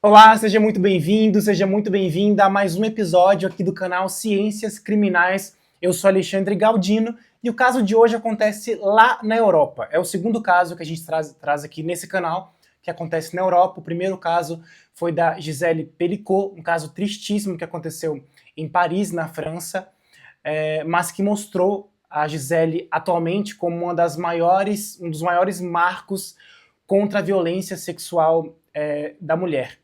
Olá, seja muito bem-vindo, seja muito bem-vinda a mais um episódio aqui do canal Ciências Criminais. Eu sou Alexandre Galdino e o caso de hoje acontece lá na Europa. É o segundo caso que a gente traz aqui nesse canal, que acontece na Europa. O primeiro caso foi da Gisele Pelicot, um caso tristíssimo que aconteceu em Paris, na França, mas que mostrou a Gisele atualmente como um dos maiores marcos contra a violência sexual da mulher.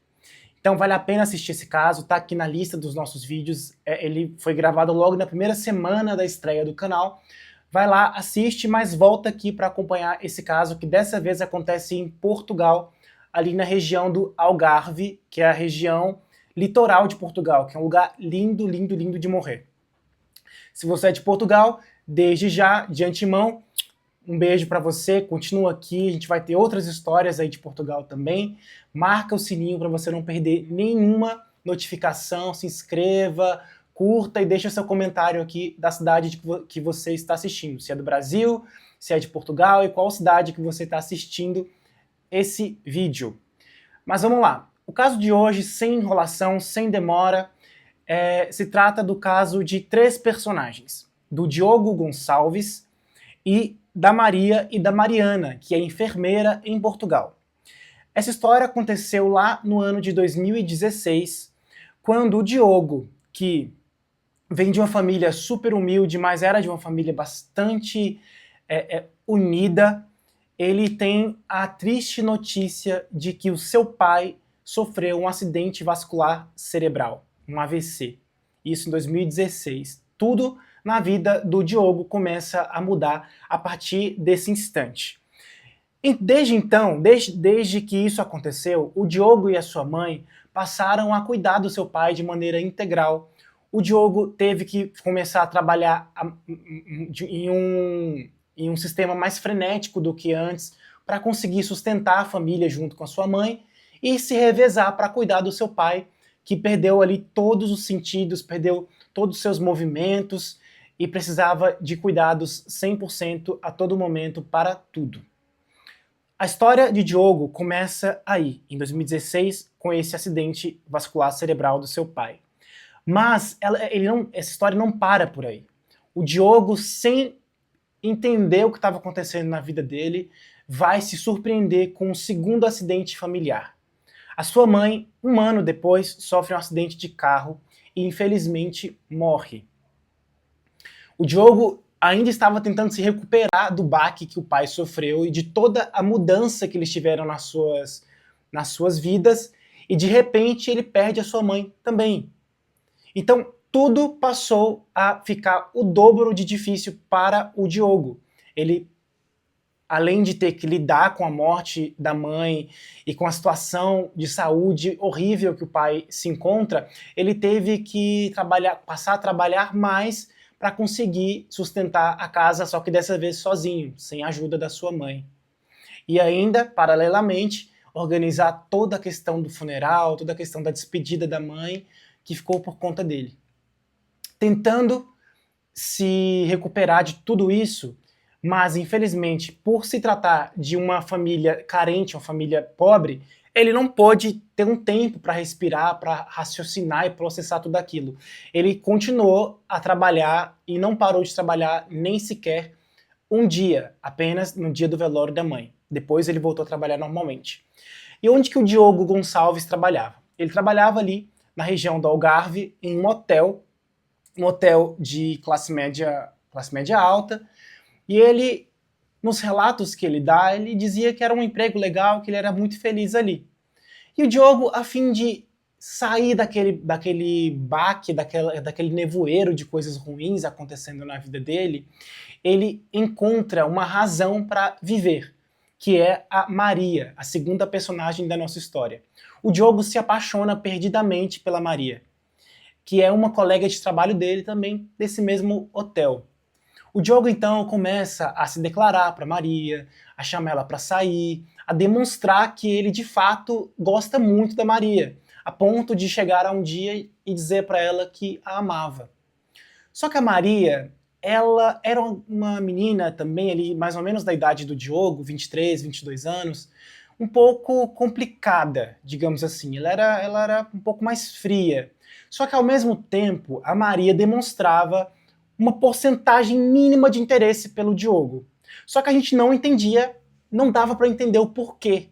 Então vale a pena assistir esse caso, tá aqui na lista dos nossos vídeos. Ele foi gravado logo na primeira semana da estreia do canal. Vai lá, assiste, mas volta aqui para acompanhar esse caso, que dessa vez acontece em Portugal, ali na região do Algarve, que é a região litoral de Portugal, que é um lugar lindo, lindo, lindo de morrer. Se você é de Portugal, desde já, de antemão, um beijo para você, continua aqui, a gente vai ter outras histórias aí de Portugal também. Marca o sininho para você não perder nenhuma notificação, se inscreva, curta e deixa seu comentário aqui da cidade que você está assistindo. Se é do Brasil, se é de Portugal e qual cidade que você está assistindo esse vídeo. Mas vamos lá. O caso de hoje, sem enrolação, sem demora, se trata do caso de três personagens. Do Diogo Gonçalves e da Maria e da Mariana, que é enfermeira em Portugal. Essa história aconteceu lá no ano de 2016, quando o Diogo, que vem de uma família super humilde, mas era de uma família bastante unida, ele tem a triste notícia de que o seu pai sofreu um acidente vascular cerebral, um AVC. Isso em 2016. Tudo na vida do Diogo começa a mudar a partir desse instante. Desde então, desde que isso aconteceu, o Diogo e a sua mãe passaram a cuidar do seu pai de maneira integral. O Diogo teve que começar a trabalhar em um sistema mais frenético do que antes, para conseguir sustentar a família junto com a sua mãe e se revezar para cuidar do seu pai, que perdeu ali todos os sentidos, perdeu todos os seus movimentos e precisava de cuidados 100% a todo momento para tudo. A história de Diogo começa aí, em 2016, com esse acidente vascular cerebral do seu pai. Mas essa história não para por aí. O Diogo, sem entender o que estava acontecendo na vida dele, vai se surpreender com um segundo acidente familiar. A sua mãe, um ano depois, sofre um acidente de carro e infelizmente morre. O Diogo ainda estava tentando se recuperar do baque que o pai sofreu e de toda a mudança que eles tiveram nas suas vidas, e de repente ele perde a sua mãe também. Então tudo passou a ficar o dobro de difícil para o Diogo. Ele, além de ter que lidar com a morte da mãe e com a situação de saúde horrível que o pai se encontra, ele teve que passar a trabalhar mais para conseguir sustentar a casa, só que dessa vez sozinho, sem a ajuda da sua mãe. E ainda, paralelamente, organizar toda a questão do funeral, toda a questão da despedida da mãe, que ficou por conta dele. Tentando se recuperar de tudo isso, mas infelizmente, por se tratar de uma família carente, uma família pobre, ele não pôde ter um tempo para respirar, para raciocinar e processar tudo aquilo. Ele continuou a trabalhar e não parou de trabalhar nem sequer um dia, apenas no dia do velório da mãe. Depois ele voltou a trabalhar normalmente. E onde que o Diogo Gonçalves trabalhava? Ele trabalhava ali na região do Algarve, em um hotel de classe média alta, e ele, nos relatos que ele dá, ele dizia que era um emprego legal, que ele era muito feliz ali. E o Diogo, a fim de sair daquele baque, daquele nevoeiro de coisas ruins acontecendo na vida dele, ele encontra uma razão para viver, que é a Maria, a segunda personagem da nossa história. O Diogo se apaixona perdidamente pela Maria, que é uma colega de trabalho dele também, desse mesmo hotel. O Diogo então começa a se declarar para Maria, a chamar ela para sair, a demonstrar que ele de fato gosta muito da Maria, a ponto de chegar a um dia e dizer para ela que a amava. Só que a Maria, ela era uma menina também ali, mais ou menos da idade do Diogo, 23, 22 anos, um pouco complicada, digamos assim. Ela era um pouco mais fria. Só que ao mesmo tempo, a Maria demonstrava uma porcentagem mínima de interesse pelo Diogo. Só que a gente não entendia, não dava para entender o porquê.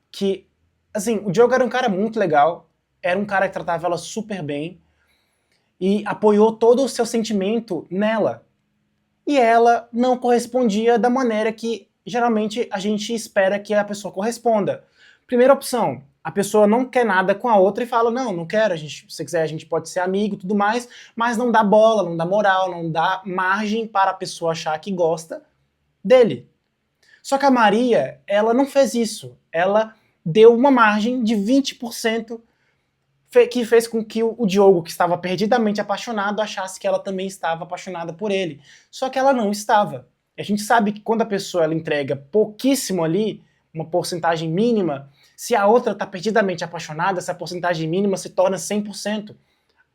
Que, assim, o Diogo era um cara muito legal, era um cara que tratava ela super bem e apoiou todo o seu sentimento nela. E ela não correspondia da maneira que geralmente a gente espera que a pessoa corresponda. Primeira opção, a pessoa não quer nada com a outra e fala, não, não quero, se você quiser a gente pode ser amigo e tudo mais, mas não dá bola, não dá moral, não dá margem para a pessoa achar que gosta dele. Só que a Maria, ela não fez isso. Ela deu uma margem de 20% que fez com que o Diogo, que estava perdidamente apaixonado, achasse que ela também estava apaixonada por ele. Só que ela não estava. E a gente sabe que quando a pessoa ela entrega pouquíssimo ali, uma porcentagem mínima, se a outra está perdidamente apaixonada, essa porcentagem mínima se torna 100%.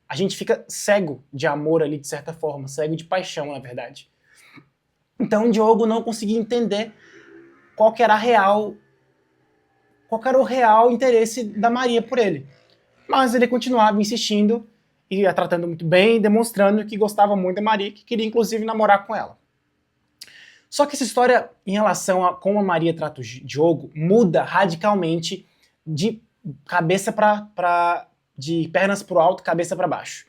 A gente fica cego de amor ali, de certa forma, cego de paixão, na verdade. Então o Diogo não conseguia entender qual era o real interesse da Maria por ele. Mas ele continuava insistindo e a tratando muito bem, demonstrando que gostava muito da Maria, que queria inclusive namorar com ela. Só que essa história em relação a como a Maria trata o Diogo muda radicalmente de cabeça de pernas para o alto, cabeça para baixo.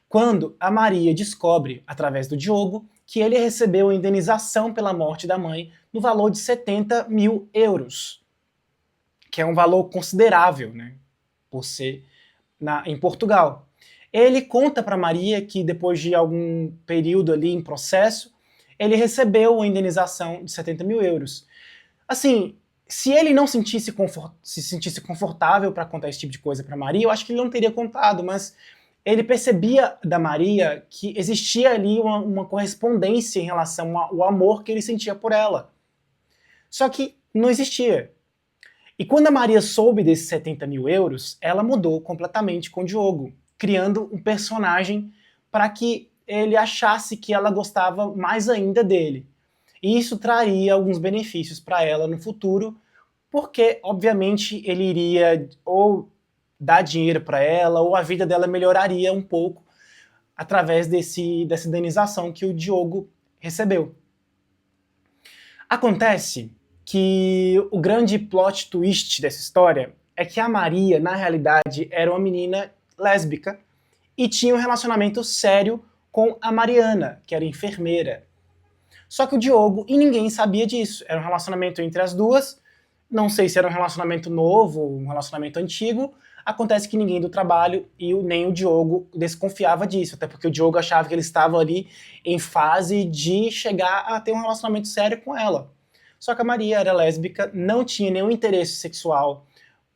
Quando a Maria descobre, através do Diogo, que ele recebeu a indenização pela morte da mãe no valor de 70 mil euros, que é um valor considerável, né, por ser em Portugal. Ele conta para Maria que depois de algum período ali em processo, ele recebeu a indenização de 70 mil euros. Assim, se ele não se sentisse confortável para contar esse tipo de coisa para Maria, eu acho que ele não teria contado, mas ele percebia da Maria que existia ali uma correspondência em relação ao amor que ele sentia por ela. Só que não existia. E quando a Maria soube desses 70 mil euros, ela mudou completamente com o Diogo, criando um personagem para que ele achasse que ela gostava mais ainda dele. E isso traria alguns benefícios para ela no futuro, porque, obviamente, ele iria ou dar dinheiro para ela, ou a vida dela melhoraria um pouco através dessa indenização que o Diogo recebeu. Acontece que o grande plot twist dessa história é que a Maria, na realidade, era uma menina lésbica e tinha um relacionamento sério com a Mariana, que era enfermeira. Só que o Diogo e ninguém sabia disso. Era um relacionamento entre as duas, não sei se era um relacionamento novo ou um relacionamento antigo. Acontece que ninguém do trabalho e nem o Diogo desconfiava disso, até porque o Diogo achava que eles estavam ali em fase de chegar a ter um relacionamento sério com ela. Só que a Maria era lésbica, não tinha nenhum interesse sexual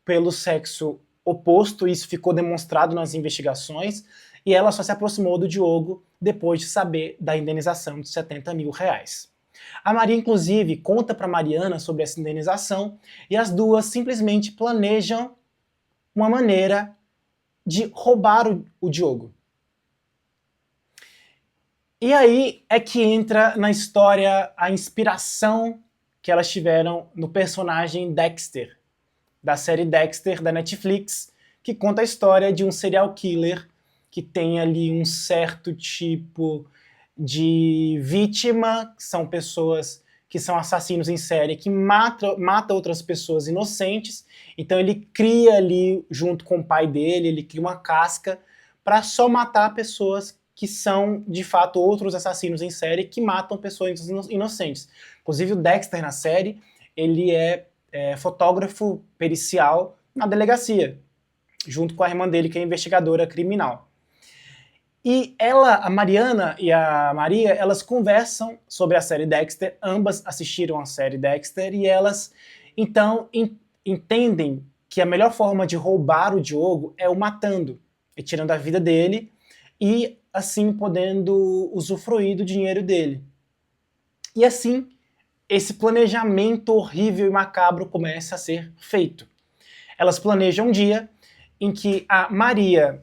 pelo sexo oposto, isso ficou demonstrado nas investigações, e ela só se aproximou do Diogo depois de saber da indenização de 70 mil reais. A Maria, inclusive, conta para Mariana sobre essa indenização, e as duas simplesmente planejam uma maneira de roubar o Diogo. E aí é que entra na história a inspiração que elas tiveram no personagem Dexter, da série Dexter da Netflix, que conta a história de um serial killer que tem ali um certo tipo de vítima, que são pessoas que são assassinos em série, que mata outras pessoas inocentes. Então ele cria ali, junto com o pai dele, ele cria uma casca para só matar pessoas que são, de fato, outros assassinos em série que matam pessoas inocentes. Inclusive o Dexter na série, ele é fotógrafo pericial na delegacia, junto com a irmã dele, que é investigadora criminal. E a Mariana e a Maria, elas conversam sobre a série Dexter, ambas assistiram a série Dexter, e elas, então, entendem que a melhor forma de roubar o Diogo é o matando, e tirando a vida dele, e assim podendo usufruir do dinheiro dele. E assim, esse planejamento horrível e macabro começa a ser feito. Elas planejam um dia em que a Maria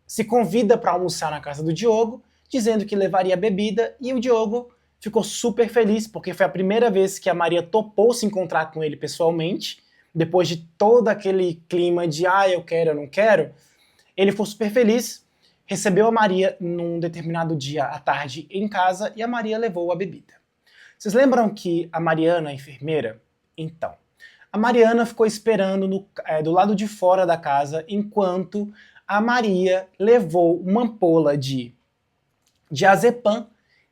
se convida para almoçar na casa do Diogo, dizendo que levaria bebida, e o Diogo ficou super feliz, porque foi a primeira vez que a Maria topou se encontrar com ele pessoalmente, depois de todo aquele clima de eu quero, eu não quero. Ele ficou super feliz, recebeu a Maria num determinado dia à tarde em casa e a Maria levou a bebida. Vocês lembram que a Mariana, a enfermeira? Então, a Mariana ficou esperando do lado de fora da casa enquanto a Maria levou uma ampola de diazepam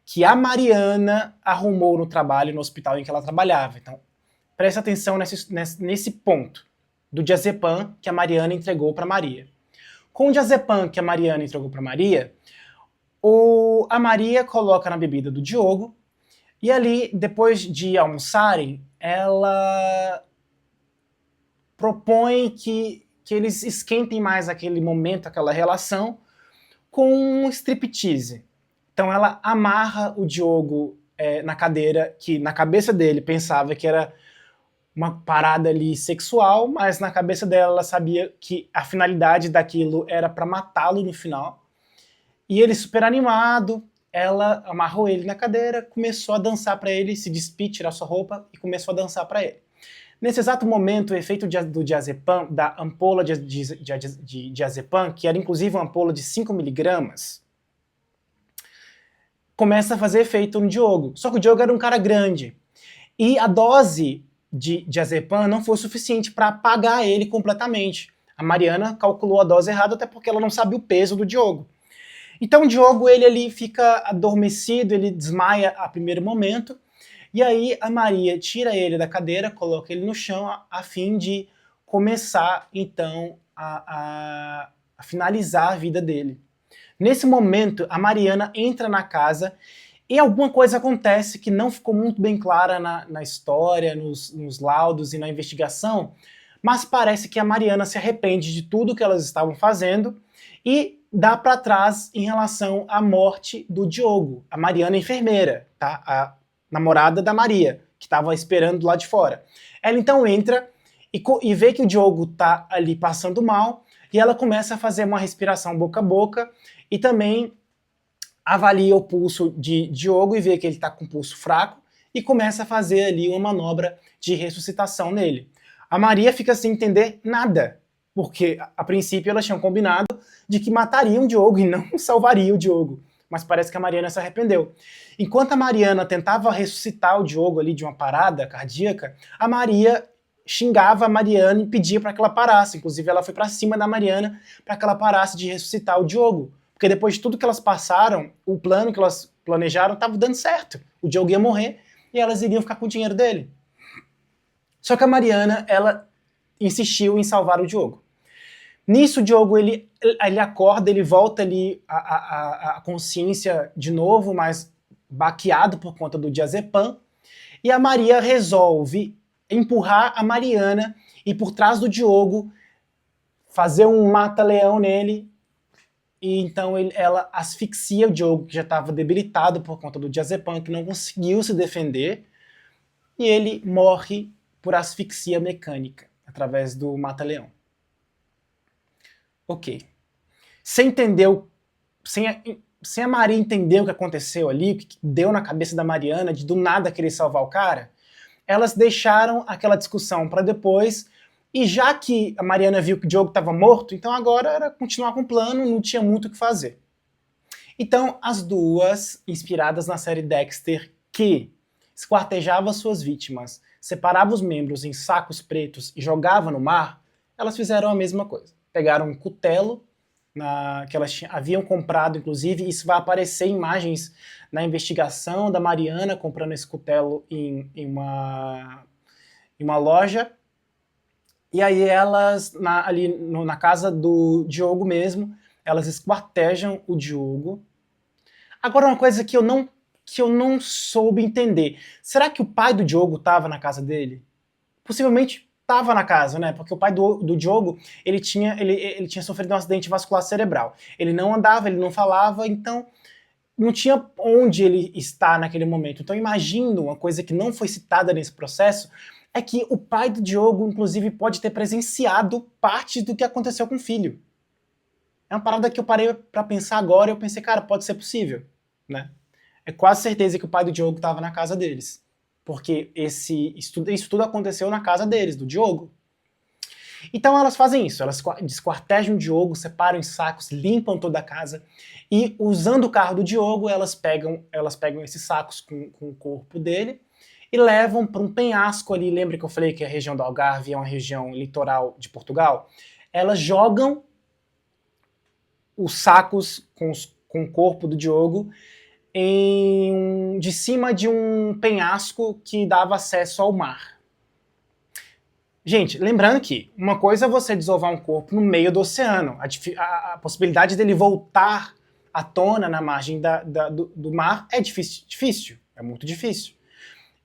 que a Mariana arrumou no trabalho, no hospital em que ela trabalhava. Então, preste atenção nesse ponto do diazepam que a Mariana entregou para Maria. Com o diazepam que a Mariana entregou para Maria, a Maria coloca na bebida do Diogo e ali, depois de almoçarem, ela propõe que eles esquentem mais aquele momento, aquela relação, com um striptease. Então ela amarra o Diogo na cadeira, que na cabeça dele pensava que era uma parada ali sexual, mas na cabeça dela ela sabia que a finalidade daquilo era para matá-lo no final. E ele super animado, ela amarrou ele na cadeira, começou a dançar para ele, se despir, tirar sua roupa e começou a dançar para ele. Nesse exato momento, o efeito do diazepam, da ampola de diazepam, que era inclusive uma ampola de 5 miligramas, começa a fazer efeito no Diogo. Só que o Diogo era um cara grande. E a dose de diazepam não foi suficiente para apagar ele completamente. A Mariana calculou a dose errada, até porque ela não sabia o peso do Diogo. Então o Diogo, ele ali fica adormecido, ele desmaia a primeiro momento, e aí a Maria tira ele da cadeira, coloca ele no chão, a fim de começar, então, a finalizar a vida dele. Nesse momento, a Mariana entra na casa e alguma coisa acontece que não ficou muito bem clara na história, nos laudos e na investigação, mas parece que a Mariana se arrepende de tudo que elas estavam fazendo e dá para trás em relação à morte do Diogo, a Mariana enfermeira, tá? A namorada da Maria, que estava esperando lá de fora. Ela então entra e vê que o Diogo tá ali passando mal, e ela começa a fazer uma respiração boca a boca, e também avalia o pulso de Diogo e vê que ele está com o pulso fraco, e começa a fazer ali uma manobra de ressuscitação nele. A Maria fica sem entender nada, porque a princípio elas tinham combinado de que matariam o Diogo e não salvariam o Diogo. Mas parece que a Mariana se arrependeu. Enquanto a Mariana tentava ressuscitar o Diogo ali de uma parada cardíaca, a Maria xingava a Mariana e pedia para que ela parasse. Inclusive ela foi para cima da Mariana para que ela parasse de ressuscitar o Diogo. Porque depois de tudo que elas passaram, o plano que elas planejaram estava dando certo. O Diogo ia morrer e elas iriam ficar com o dinheiro dele. Só que a Mariana, ela insistiu em salvar o Diogo. Nisso, o Diogo, ele acorda, ele volta ali a consciência de novo, mas baqueado por conta do diazepam, e a Maria resolve empurrar a Mariana e por trás do Diogo fazer um mata-leão nele, e então ela asfixia o Diogo, que já estava debilitado por conta do diazepam, que não conseguiu se defender, e ele morre por asfixia mecânica, através do mata-leão. Ok. Sem a Maria entender o que aconteceu ali, o que deu na cabeça da Mariana, de do nada querer salvar o cara, elas deixaram aquela discussão para depois, e já que a Mariana viu que o Diogo estava morto, então agora era continuar com o plano, não tinha muito o que fazer. Então, as duas, inspiradas na série Dexter, que esquartejava suas vítimas, separava os membros em sacos pretos e jogava no mar, elas fizeram a mesma coisa. Pegaram um cutelo que elas haviam comprado, inclusive, isso vai aparecer em imagens na investigação da Mariana comprando esse cutelo em uma loja. E aí elas, ali na casa do Diogo mesmo, elas esquartejam o Diogo. Agora, uma coisa que eu não soube entender. Será que o pai do Diogo estava na casa dele? Possivelmente estava na casa, né? Porque o pai do Diogo, ele tinha sofrido um acidente vascular cerebral. Ele não andava, ele não falava, então não tinha onde ele estar naquele momento. Então imagino, uma coisa que não foi citada nesse processo, é que o pai do Diogo, inclusive, pode ter presenciado parte do que aconteceu com o filho. É uma parada que eu parei pra pensar agora e eu pensei, cara, pode ser possível, né? é quase certeza que o pai do Diogo estava na casa deles. Porque isso tudo aconteceu na casa deles, do Diogo. Então elas fazem isso, elas desquartejam o Diogo, separam em sacos, limpam toda a casa e, usando o carro do Diogo, elas pegam esses sacos com o corpo dele e levam para um penhasco ali. Lembra que eu falei que a região do Algarve é uma região litoral de Portugal? Elas jogam os sacos com o corpo do Diogo de cima de um penhasco que dava acesso ao mar. Gente, lembrando que uma coisa é você desovar um corpo no meio do oceano. A possibilidade dele voltar à tona na margem do mar é difícil, é muito difícil.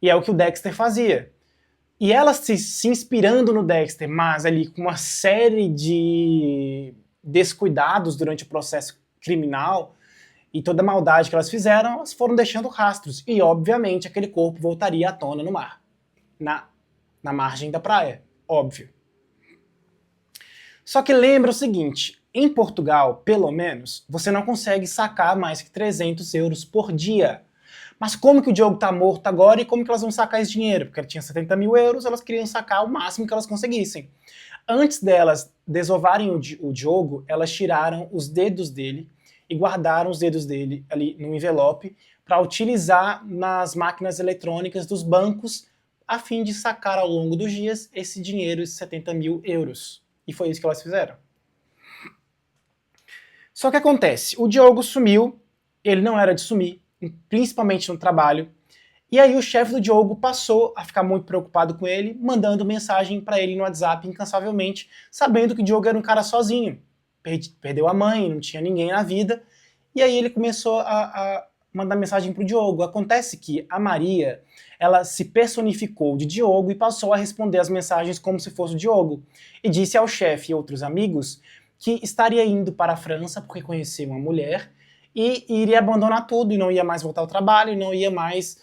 E é o que o Dexter fazia. E ela se inspirando no Dexter, mas ali com uma série de descuidados durante o processo criminal e toda a maldade que elas fizeram, elas foram deixando rastros. E, obviamente, aquele corpo voltaria à tona no mar, na margem da praia. Óbvio. Só que lembra o seguinte, em Portugal, pelo menos, você não consegue sacar mais que 300 euros por dia. Mas como que o Diogo tá morto agora e como que elas vão sacar esse dinheiro? Porque ele tinha 70 mil euros, elas queriam sacar o máximo que elas conseguissem. Antes delas desovarem o Diogo, elas tiraram os dedos dele e guardaram os dedos dele ali no envelope para utilizar nas máquinas eletrônicas dos bancos a fim de sacar ao longo dos dias esse dinheiro de 70 mil euros. E foi isso que elas fizeram. Só que acontece, o Diogo sumiu, ele não era de sumir, principalmente no trabalho, e aí o chefe do Diogo passou a ficar muito preocupado com ele, mandando mensagem para ele no WhatsApp incansavelmente, sabendo que o Diogo era um cara sozinho, perdeu a mãe, não tinha ninguém na vida, e aí ele começou a mandar mensagem pro Diogo. Acontece que a Maria, ela se personificou de Diogo e passou a responder as mensagens como se fosse o Diogo. E disse ao chefe e outros amigos que estaria indo para a França porque conhecia uma mulher e iria abandonar tudo e não ia mais voltar ao trabalho e não ia mais,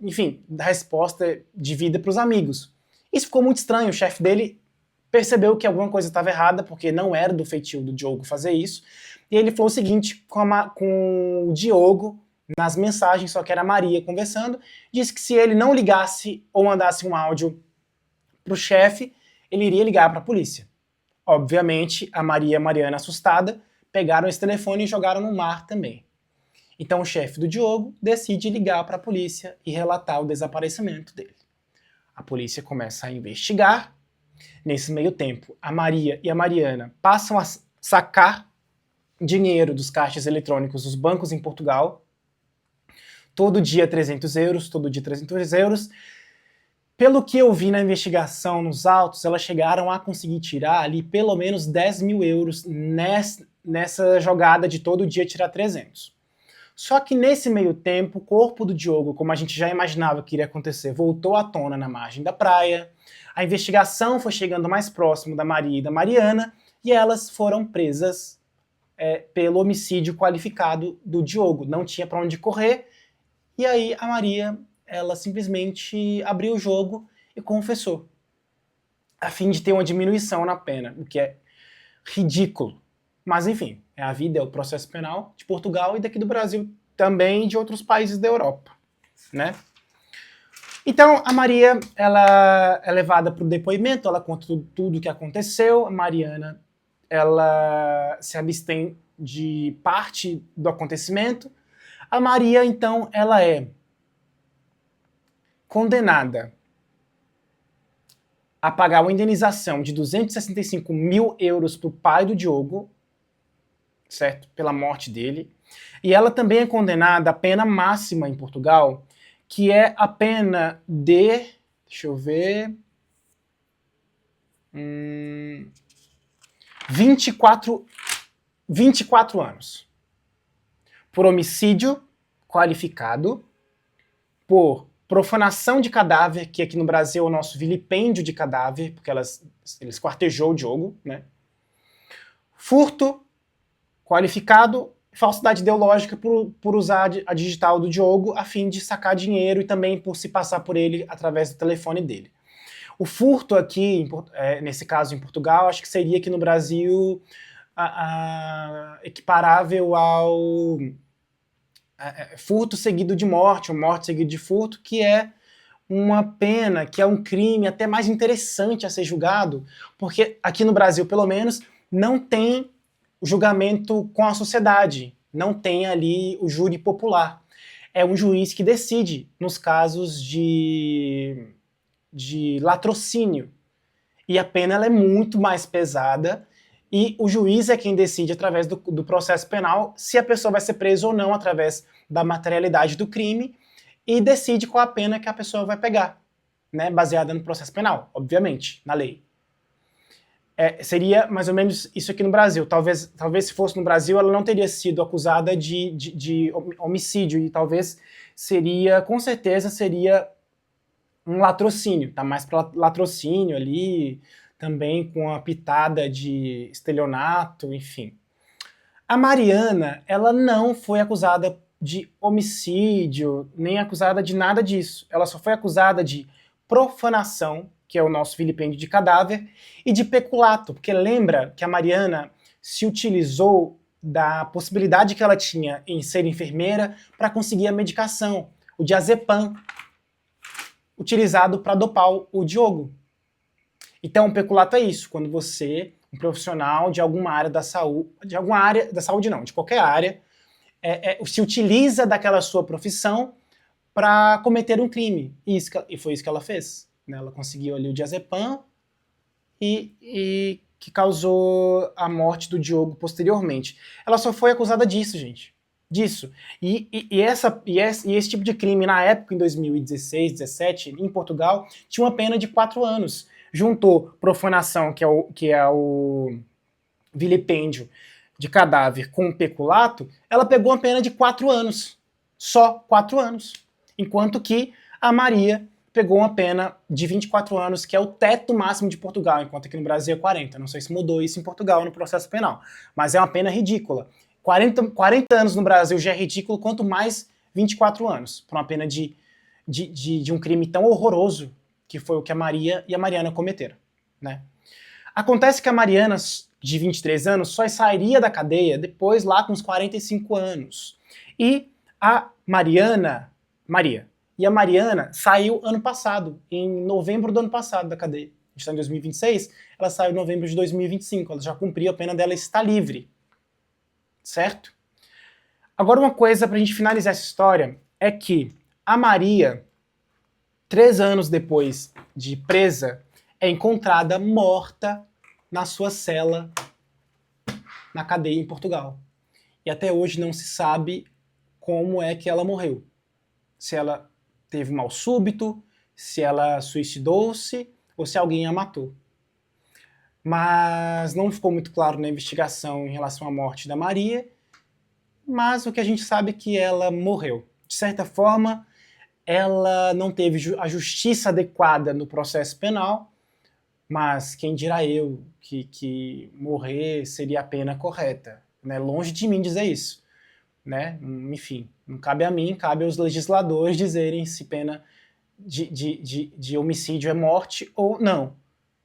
enfim, dar resposta de vida para os amigos. Isso ficou muito estranho, o chefe dele percebeu que alguma coisa estava errada porque não era do feitio do Diogo fazer isso. E ele falou o seguinte com o Diogo, nas mensagens, só que era a Maria conversando, disse que se ele não ligasse ou mandasse um áudio pro chefe, ele iria ligar para a polícia. Obviamente, a Maria e a Mariana, assustada, pegaram esse telefone e jogaram no mar também. Então o chefe do Diogo decide ligar para a polícia e relatar o desaparecimento dele. A polícia começa a investigar. Nesse meio tempo, a Maria e a Mariana passam a sacar dinheiro dos caixas eletrônicos dos bancos em Portugal. Todo dia 300 euros, todo dia 300 euros. Pelo que eu vi na investigação, nos autos, elas chegaram a conseguir tirar ali pelo menos 10 mil euros nessa jogada de todo dia tirar 300. Só que nesse meio tempo, o corpo do Diogo, como a gente já imaginava que iria acontecer, voltou à tona na margem da praia. A investigação foi chegando mais próximo da Maria e da Mariana e elas foram presas pelo homicídio qualificado do Diogo. Não tinha para onde correr. E aí a Maria, ela simplesmente abriu o jogo e confessou, a fim de ter uma diminuição na pena, o que é ridículo. Mas enfim, é a vida, é o processo penal de Portugal e daqui do Brasil também e de outros países da Europa, né? Então a Maria, ela é levada para o depoimento, ela conta tudo o que aconteceu. A Mariana, ela se abstém de parte do acontecimento. A Maria, então, ela é condenada a pagar uma indenização de 265 mil euros para o pai do Diogo, certo? Pela morte dele. E ela também é condenada à pena máxima em Portugal, que é a pena de... Deixa eu ver... 24 anos. Por homicídio qualificado, por profanação de cadáver, que aqui no Brasil é o nosso vilipêndio de cadáver, porque eles quartejou o Diogo, né? Furto qualificado, falsidade ideológica por usar a digital do Diogo a fim de sacar dinheiro e também por se passar por ele através do telefone dele. O furto aqui, nesse caso em Portugal, acho que seria aqui no Brasil equiparável furto seguido de morte, ou morte seguido de furto, que é uma pena, que é um crime até mais interessante a ser julgado, porque aqui no Brasil, pelo menos, não tem julgamento com a sociedade, não tem ali o júri popular. É um juiz que decide nos casos de latrocínio. E a pena ela é muito mais pesada, e o juiz é quem decide, através do processo penal, se a pessoa vai ser presa ou não, através da materialidade do crime, e decide qual a pena que a pessoa vai pegar, né, baseada no processo penal, obviamente, na lei. Seria mais ou menos isso aqui no Brasil. Talvez se fosse no Brasil, ela não teria sido acusada de homicídio, e talvez seria, com certeza, seria um latrocínio, tá mais para latrocínio ali, também com a pitada de estelionato, enfim. A Mariana, ela não foi acusada de homicídio, nem acusada de nada disso. Ela só foi acusada de profanação, que é o nosso vilipêndio de cadáver, e de peculato, porque lembra que a Mariana se utilizou da possibilidade que ela tinha em ser enfermeira para conseguir a medicação, o diazepam, utilizado para dopar o Diogo. Então, o peculato é isso, quando você, um profissional de alguma área da saúde, de qualquer área, se utiliza daquela sua profissão para cometer um crime. E foi isso que ela fez. Né? Ela conseguiu ali o diazepam e que causou a morte do Diogo posteriormente. Ela só foi acusada disso, gente. Disso. E esse tipo de crime, na época, em 2016, 2017, em Portugal, tinha uma pena de 4 anos. Juntou profanação, que é o vilipêndio de cadáver, com peculato, ela pegou uma pena de 4 anos. Só 4 anos. Enquanto que a Maria pegou uma pena de 24 anos, que é o teto máximo de Portugal, enquanto aqui no Brasil é 40. Não sei se mudou isso em Portugal no processo penal. Mas é uma pena ridícula. 40 anos no Brasil já é ridículo, quanto mais 24 anos, por uma pena de um crime tão horroroso que foi o que a Maria e a Mariana cometeram. Né? Acontece que a Mariana, de 23 anos, só sairia da cadeia depois, lá com uns 45 anos. E a Maria saiu ano passado, em novembro do ano passado da cadeia. A gente está em 2026, ela saiu em novembro de 2025, ela já cumpriu a pena dela e está livre. Certo? Agora, uma coisa pra gente finalizar essa história é que a Maria, 3 anos depois de presa, é encontrada morta na sua cela na cadeia em Portugal. E até hoje não se sabe como é que ela morreu. Se ela teve mal súbito, se ela suicidou-se ou se alguém a matou. Mas não ficou muito claro na investigação em relação à morte da Maria, mas o que a gente sabe é que ela morreu. De certa forma, ela não teve a justiça adequada no processo penal, mas quem dirá eu que morrer seria a pena correta. Né? Longe de mim dizer isso. Né? Enfim, não cabe a mim, cabe aos legisladores dizerem se pena de homicídio é morte ou não.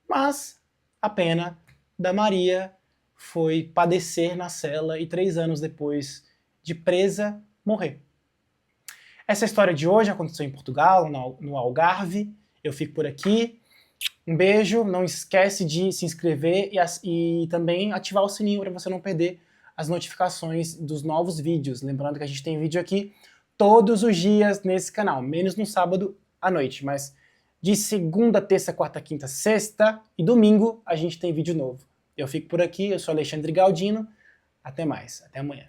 Mas a pena da Maria foi padecer na cela e 3 anos depois de presa, morrer. Essa história de hoje aconteceu em Portugal, no Algarve. Eu fico por aqui. Um beijo, não esquece de se inscrever e também ativar o sininho para você não perder as notificações dos novos vídeos. Lembrando que a gente tem vídeo aqui todos os dias nesse canal, menos no sábado à noite, mas de segunda, terça, quarta, quinta, sexta e domingo a gente tem vídeo novo. Eu fico por aqui, eu sou Alexandre Galdino. Até mais, até amanhã.